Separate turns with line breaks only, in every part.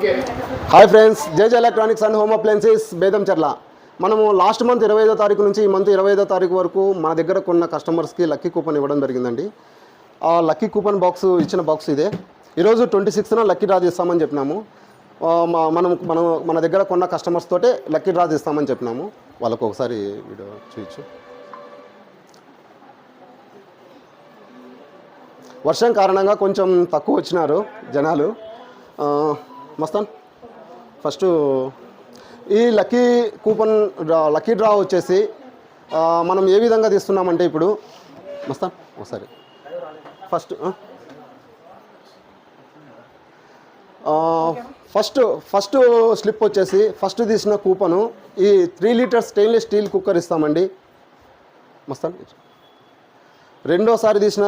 Hi friends, JJ electronics and home appliances Betamcherla. మనము last month 25వ తారీఖు నుంచి ఈ మంత్ 25వ తారీఖు వరకు మన దగ్గర కొన్న కస్టమర్స్కి లక్కీ కూపన్ ఇవ్వడం జరిగిందండి. ఆ లక్కీ కూపన్ బాక్స్ ఇచ్చిన బాక్స్ ఇదే. ఈరోజు 26న లక్కీ డ్రా తీస్తామని చెప్పినాము. మన దగ్గర కొన్న కస్టమర్స్ తోటే లక్కీ డ్రా తీస్తామని చెప్పినాము. వాళ్ళకు ఒకసారి వీడియో చూపించు. వర్షం కారణంగా కొంచెం తక్కువ వచ్చినారు జనాలు. మస్తాన్, ఫస్ట్ ఈ లక్కీ డ్రా వచ్చేసి మనం ఏ విధంగా తీస్తున్నామంటే, ఇప్పుడు మస్తాన్ ఒకసారి ఫస్ట్ స్లిప్ వచ్చేసి ఫస్ట్ తీసిన కూపను ఈ 3 లీటర్స్ స్టెయిన్లెస్ స్టీల్ కుక్కర్ ఇస్తామండి. మస్తాన్, రెండోసారి తీసిన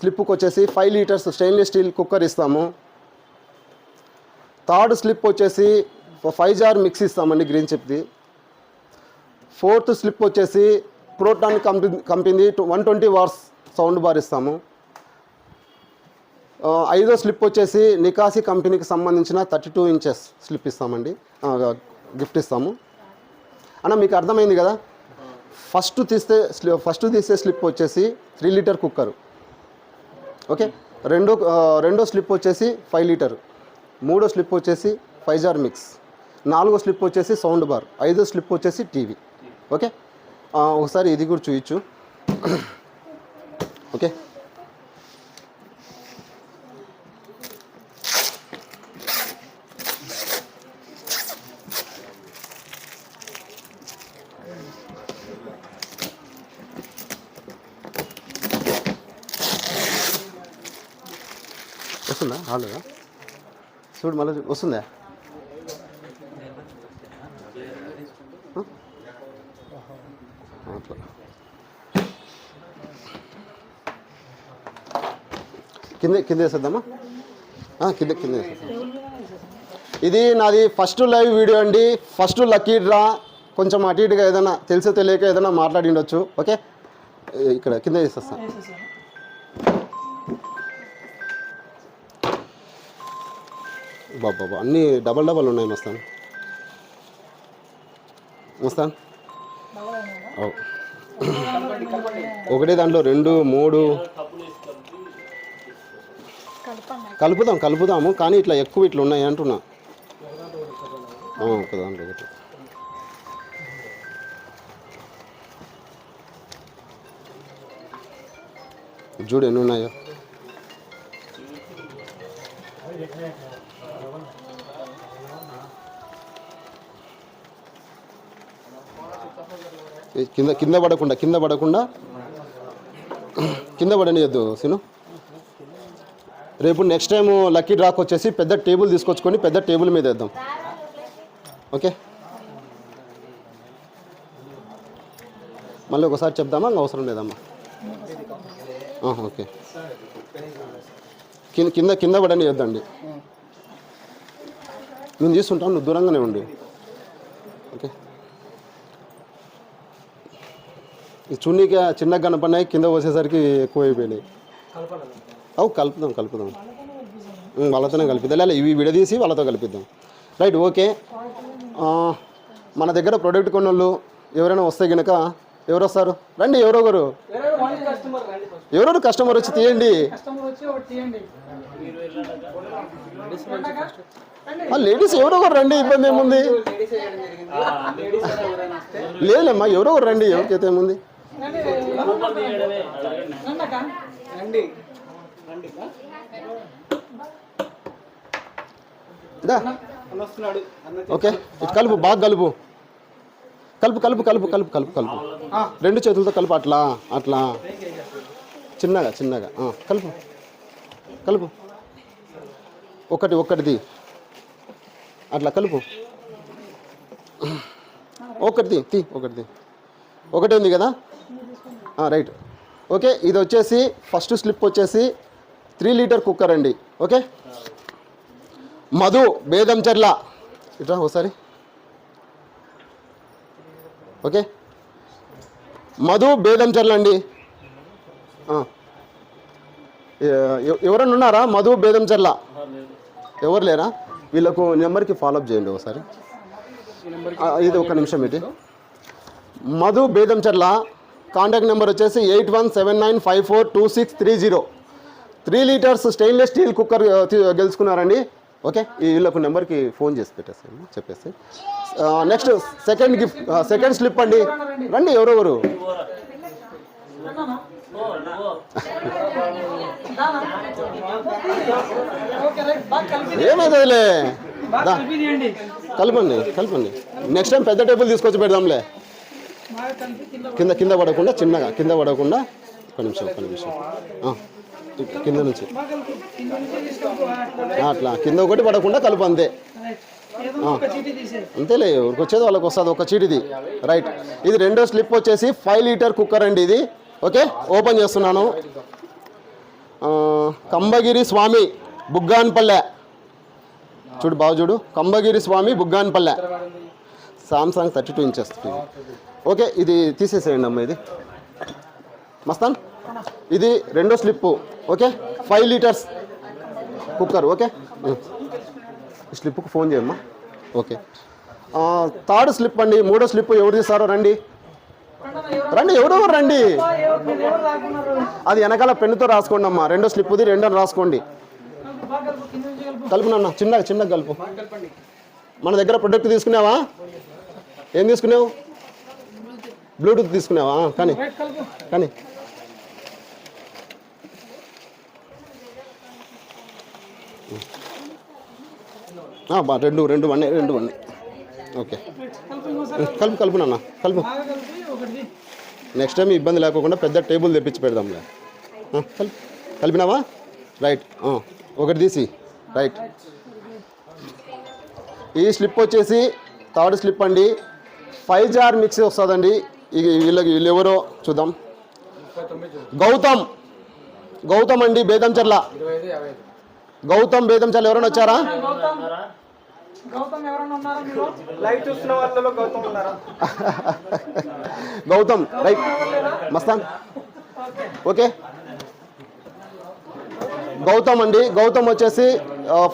స్లిప్కి వచ్చేసి 5 లీటర్స్ స్టెయిన్లెస్ స్టీల్ కుక్కర్ ఇస్తాము. థర్డ్ స్లిప్ వచ్చేసి 5 జార్ మిక్సీ ఇస్తామండి, గ్రీన్ చిప్ది. ఫోర్త్ స్లిప్ వచ్చేసి proton company 120 watts sound bar ఇస్తాము. 5వ స్లిప్ వచ్చేసి నికాసి కంపెనీకి సంబంధించిన 32 ఇంచెస్ స్లిప్ ఇస్తామండి, గిఫ్ట్ ఇస్తాము. అన్న మీకు అర్థమైంది కదా. ఫస్ట్ తీసే స్లిప్ వచ్చేసి 3 లీటర్ కుక్కరు, ఓకే. రెండో స్లిప్ వచ్చేసి 5 లీటర్. 3వ స్లిప్ వచ్చేసి 5 జార్ మిక్స్. 4వ స్లిప్ వచ్చేసి సౌండ్ బార్. 5వ స్లిప్ వచ్చేసి టీవీ, ఓకే. ఒకసారి ఇది కూడా చూయించు, ఓకే. వస్తుందా? రాలేదా? చూడు, మళ్ళీ వస్తుందా? కింద వేసేద్దామా? కింద వేసేద్దాం. ఇది నాది ఫస్ట్ లైవ్ వీడియో అండి, ఫస్ట్ లక్కీ డ్రా. కొంచెం అటు ఇటుగా ఏదైనా తెలిసో తెలియక ఏదైనా మాట్లాడిండొచ్చు, ఓకే. ఇక్కడ కింద వేసేస్తాను. బాబా, అన్నీ డబల్ ఉన్నాయి మస్తాన్. ఒకటే దాంట్లో 2, 3 కలుపుదాము, కానీ ఇట్లా ఎక్కువ ఇట్లా ఉన్నాయి అంటున్నా. ఒక దాంట్లో చూడు ఎన్ని ఉన్నాయో. కింద పడనియద్దు సీను. రేపు నెక్స్ట్ టైం లక్కీ డ్రాక్ వచ్చేసి పెద్ద టేబుల్ తీసుకొచ్చుకొని పెద్ద టేబుల్ మీద వేద్దాం, ఓకే. మళ్ళీ ఒకసారి చెప్దామా? అవసరం లేదమ్మా, ఓకే. కింద పడనియద్దండి. నేను తీసుకుంటాను, నువ్వు దూరంగానే ఉండు, ఓకే. ఈ చున్నీగా చిన్నగా కనపడినాయి, కింద పోసేసరికి ఎక్కువైపోయినాయి. కలుపుదాం వాళ్ళతోనే కలిపిద్దాం, లేదా ఇవి విడదీసి వాళ్ళతో కలిపిద్దాం. Right, okay. మన దగ్గర ప్రోడక్ట్ కొన్నోళ్ళు ఎవరైనా వస్తే కనుక ఎవరు వస్తారు? రండి, ఎవరొకరు కస్టమర్ వచ్చి తీయండి. లేడీస్ ఎవరొకరు రండి, ఇబ్బంది ఏముంది? లేదమ్మా, ఎవరొకరు రండి, ఎవరికైతే ఏముంది. ఓకే, కలుపు, బాగా కలుపు. రెండు చేతులతో కలుపు, అట్లా చిన్నగా కలుపు. ఒకటిది అట్లా కలుపు. ఒకటి ఉంది కదా, రైట్, ఓకే. ఇది వచ్చేసి ఫస్ట్ స్లిప్ వచ్చేసి 3 లీటర్ కుక్కర్ అండి, ఓకే. మధు బేదంచెర్ల, ఇట్లా ఒకసారి, ఓకే. మధు బేదంచెర్ల అండి. ఎవరన్నా ఉన్నారా? మధు బేదంచెర్ల ఎవరు లేరా? వీళ్ళకు నెంబర్కి ఫాలోఅప్ చేయండి ఒకసారి. ఇది ఒక నిమిషం. ఇది మధు బేదంచర్ల, కాంటాక్ట్ నెంబర్ వచ్చేసి 8179542630. 3 లీటర్స్ స్టెయిన్లెస్ స్టీల్ కుక్కర్ గెలుచుకున్నారండి. ఓకే, వీళ్ళకు నెంబర్కి ఫోన్ చేసి పెట్టేస్తాను చెప్పేసి. Next second gift, second slip అండి. రండి ఎవరెవరు. ఏమైతుందిలే, కలపండి. నెక్స్ట్ టైం పెద్ద టేబుల్ తీసుకొచ్చి పెడదాంలే. కింద పడకుండా, చిన్నగా కింద పడకుండా. ఒక నిమిషం కింద నుంచి అట్లా కింద ఒకటి పడకుండా కలుపు, అంతే. అంతేలే, ఎవరికి వచ్చేది వాళ్ళకి వస్తుంది. ఒక చీటిది. రైట్, ఇది రెండో స్లిప్ వచ్చేసి 5 లీటర్ కుక్కర్ అండి ఇది. ఓకే, ఓపెన్ చేస్తున్నాను. కంబగిరి స్వామి బుగ్గాన్పల్లె, చూడు బాగా చూడు, Kambagiri Swami Bugganapalle, Samsung 32 inches. Okay, ఇది తీసేసేయండి అమ్మ. ఇది మస్తాన్, ఇది రెండో slip. Okay, 5 litres cooker. Okay, స్లిప్కు ఫోన్ చేయమ్మా. ఓకే, థర్డ్ స్లిప్ అండి. మూడో స్లిప్ ఎవరు తీస్తారో రండి. ఎవరెవరు రండి. అది వెనకాల పెన్నుతో రాసుకోండి అమ్మా. రెండో స్లిప్ది రెండో రాసుకోండి. కలుపునన్నా, చిన్నగా కలుపు. మన దగ్గర ప్రొడక్ట్ తీసుకున్నావా? ఏం తీసుకున్నావు? బ్లూటూత్ తీసుకున్నావా? కానీ రెండు వన్. ఓకే, కలుపునన్నా, కలుపు. నెక్స్ట్ టైం ఇబ్బంది లేకుండా పెద్ద టేబుల్ తెప్పించి పెడదాంలే. కలిపినావా? రైట్, ఒకటి తీసి. రైట్, ఈ స్లిప్ వచ్చేసి థర్డ్ స్లిప్ అండి. 5 జార్ మిక్సీ వస్తుందండి. వీళ్ళు ఎవరో చూద్దాం. గౌతమ్ అండి, బేదంచర్ల. గౌతమ్ బేదంచర్ల ఎవరైనా వచ్చారా? గౌతమ్ రైట్, మస్తాన్. ఓకే, గౌతమ్ అండి. గౌతమ్ వచ్చేసి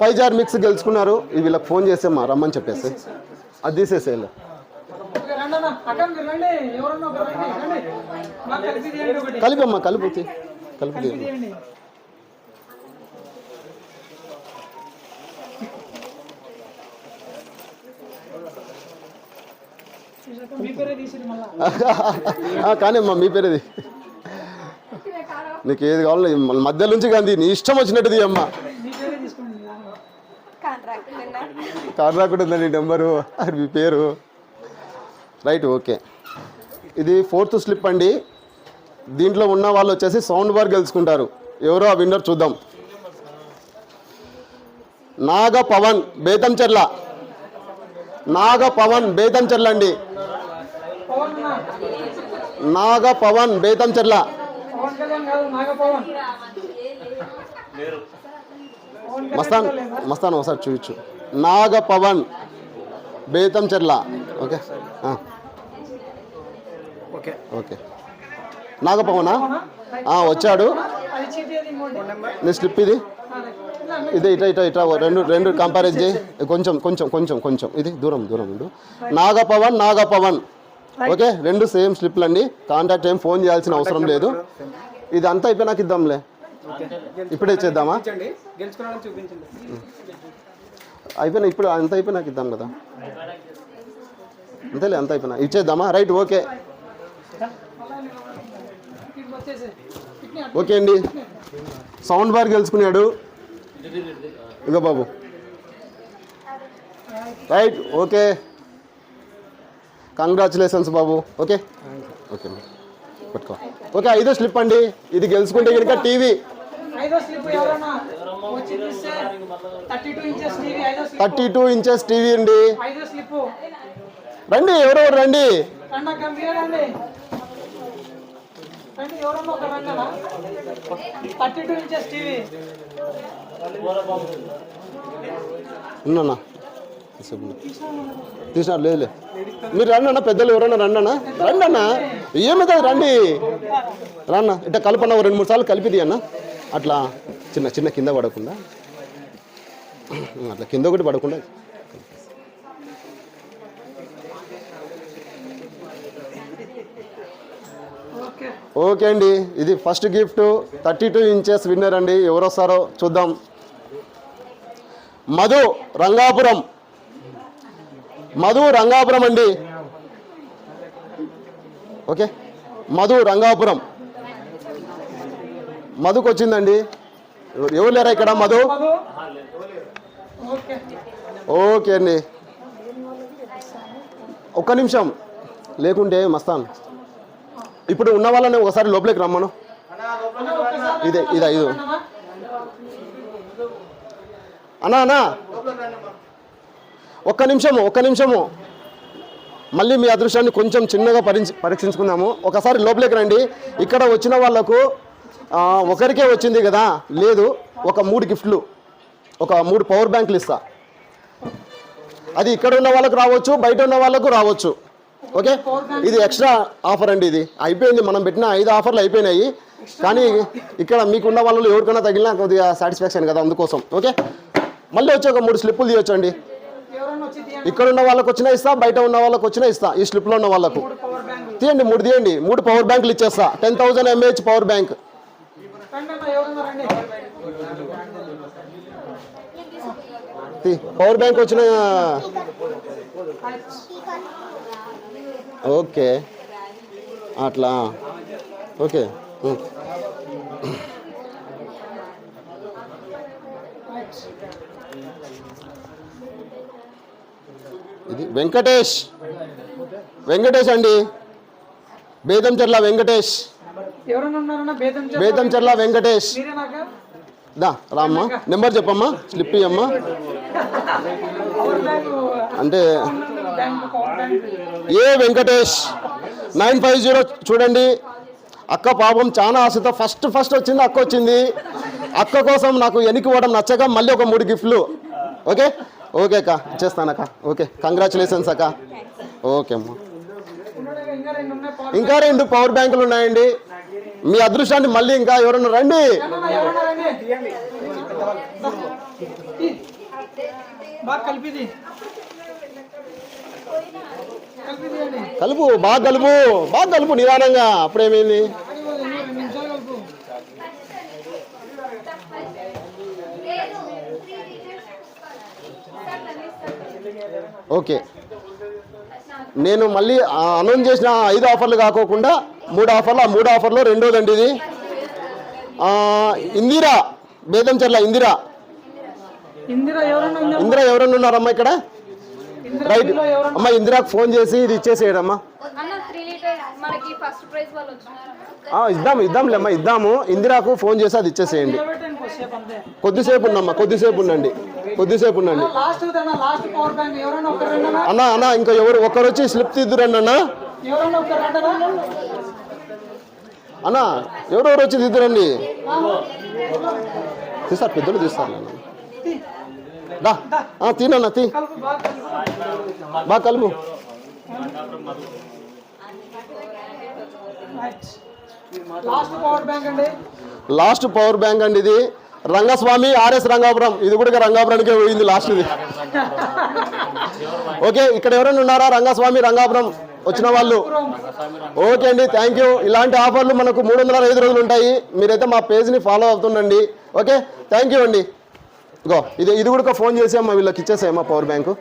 5 జార్ మిక్స్ గెలుచుకున్నారు. వీళ్ళకి ఫోన్ చేసేమ్మా రమ్మని చెప్పేసి అది తీసేసేయాలి. కలిపమ్మా, కలుపు. కానీ అమ్మా మీ పేరేది, నీకు ఏది కావాలి మధ్య నుంచి కానీ నీ ఇష్టం వచ్చినట్టుది అమ్మా. కాంట్రాక్ట్ ఉందండి నెంబరు, మీ పేరు. Right, okay. ఇది ఫోర్త్ స్లిప్ అండి. దీంట్లో ఉన్న వాళ్ళు వచ్చేసి సౌండ్ బార్ గెలుచుకుంటారు. ఎవరో ఆ విన్నర్ చూద్దాం. నాగ పవన్ బేతంచెర్ల అండి. నాగ పవన్ బేతంచెర్ల. మస్తాన్ ఒకసారి చూపించు. నాగ పవన్ బేతంచెర్ల. Okay, okay. నాగపవనా వచ్చాడు. నీ స్లిప్ ఇది ఇట రెండు కంపారిజ్ చేయి. కొంచెం ఇది దూరం ఉండు. నాగపవన్. ఓకే, రెండు సేమ్ స్లిప్లు అండి. కాంటాక్ట్ ఏం ఫోన్ చేయాల్సిన అవసరం లేదు. ఇది అంతా అయిపోయినాక ఇద్దాంలే. ఇప్పుడే ఇచ్చేద్దామా? అయిపోయినా, ఇప్పుడు అంత అయిపోయినాక ఇద్దాం కదా. అంతేలే, అంత అయిపోయినా ఇచ్చేద్దామా? Right, okay. ఓకే అండి, సౌండ్ బార్ గెలుచుకున్నాడు ఇగో బాబు. రైట్, ఓకే, కంగ్రాచులేషన్స్ బాబు. ఓకే పట్టుకో. ఓకే, 5వ స్లిప్ అండి. ఇది గెలుచుకుంటే కనుక టీవీ 32 ఇంచెస్ టీవీ అండి. రండి, ఎవరెవరు రండి. ఉన్నా తీసినారు లేదులే. మీరు రండి అన్న, పెద్దలు ఎవరన్నా రండి అన్న. ఏమైతుంది రండి ఇట్లా కలపన్న 2-3 సార్లు కలిపిది అన్న. అట్లా చిన్న కింద పడకుండా. అట్లా కింద ఒకటి పడకుండా. ఓకే అండి, ఇది ఫస్ట్ గిఫ్ట్ 32 ఇంచెస్ విన్నర్ అండి. ఎవరు వస్తారో చూద్దాం. మధు రంగాపురం, మధు రంగాపురం అండి. ఓకే, మధు రంగాపురం, మధుకు వచ్చిందండి. ఎవరు లేరా ఇక్కడ? మధు. ఓకే అండి, ఒక్క నిమిషం లేకుంటే మస్తాన్. ఇప్పుడు ఉన్న వాళ్ళని ఒకసారి లోపలికి రమ్మను. ఇదే 5 అన్నా ఒక్క నిమిషము మళ్ళీ మీ అదృష్టాన్ని కొంచెం చిన్నగా పరీక్షించుకుందాము. ఒకసారి లోపలికి రండి. ఇక్కడ వచ్చిన వాళ్ళకు ఒకరికే వచ్చింది కదా, లేదు ఒక 3 గిఫ్ట్లు, ఒక 3 పవర్ బ్యాంకులు ఇస్తా. అది ఇక్కడ ఉన్న వాళ్ళకు రావచ్చు, బయట ఉన్న వాళ్ళకు రావచ్చు. ఓకే, ఇది ఎక్స్ట్రా ఆఫర్ అండి. ఇది అయిపోయింది, మనం పెట్టిన 5 ఆఫర్లు అయిపోయినాయి. కానీ ఇక్కడ మీకున్న వాళ్ళు ఎవరికైనా తగిలినా కొద్దిగా సాటిస్ఫాక్షన్ కదా, అందుకోసం. ఓకే, మళ్ళీ వచ్చి ఒక 3 స్లిప్పులు తీయొచ్చు అండి. ఇక్కడ ఉన్న వాళ్ళకు వచ్చినా ఇస్తా, బయట ఉన్న వాళ్ళకు వచ్చినా ఇస్తా. ఈ స్లిప్లో ఉన్న వాళ్ళకు తీయండి, 3 తీయండి. 3 పవర్ బ్యాంకులు ఇచ్చేస్తా. 10,000 mAh power bank. Power bank వచ్చిన. ఓకే, అట్లా. ఓకే, ఇది వెంకటేష్ అండి, బేదంచెర్ల వెంకటేష్, బేదంచెర్ల వెంకటేష్. దా రామ్మా, నెంబర్ చెప్పమ్మా, స్లిప్ ఇయ్యమ్మా. అంటే ఏ వెంకటేష్ 950 చూడండి. అక్క పాపం చాలా ఆశతో ఫస్ట్ వచ్చింది, అక్క వచ్చింది. అక్క కోసం నాకు ఎన్నికోవడం నచ్చక మళ్ళీ ఒక 3 గిఫ్ట్లు. ఓకే అక్క, ఇచ్చేస్తాను అక్క. ఓకే, కంగ్రాచులేషన్స్ అక్క. ఓకే అమ్మా, ఇంకా 2 పవర్ బ్యాంకులు ఉన్నాయండి. మీ అదృష్టాన్ని మళ్ళీ ఇంకా ఎవరన్నా రండి. కలుపు, బాగా కలుపు నిదానంగా. అప్పుడేమైంది? ఓకే, నేను మళ్ళీ అనౌన్స్ చేసిన 5 ఆఫర్లు కాకోకుండా 3 ఆఫర్లు. ఆ 3 ఆఫర్లో రెండోదండి ఇది. ఇందిరా, బేదంచెర్ల ఇందిరా ఎవరన్నా ఉన్నారమ్మా ఇక్కడ? రైట్ అమ్మా, ఇందిరాకు ఫోన్ చేసి ఇది ఇచ్చేసేయడమ్మా. ఇద్దాంలేమ్మా, ఇద్దాము. ఇందిరాకు ఫోన్ చేసి అది ఇచ్చేసేయండి. కొద్దిసేపు ఉండండి. అన్నా ఇంకా ఒకరు వచ్చి స్లిప్ తీద్దురండి అన్నా. అన్నా ఎవరెవరు వచ్చి తీద్దురండి. తీస్తారు, పెద్దలు తీస్తారు. తీనన్నా, బాగా కలుపు. లాస్ట్ పవర్ బ్యాంక్ అండి ఇది. రంగస్వామి ఆర్ఎస్ రంగాపురం. ఇది కూడా రంగాపురానికే పోయింది లాస్ట్ ఇది. ఓకే, ఇక్కడ ఎవరైనా ఉన్నారా రంగస్వామి రంగాపురం వచ్చిన వాళ్ళు? ఓకే అండి, థ్యాంక్ యూ. ఇలాంటి ఆఫర్లు మనకు 305 రోజులు ఉంటాయి. మీరైతే మా పేజ్ని ఫాలో అవుతుండండి. ఓకే, థ్యాంక్ యూ అండి. ఇగో ఇది కూడా ఫోన్ చేసి అమ్మా వీళ్ళకి ఇచ్చేసాయమ్మా పవర్ బ్యాంకు.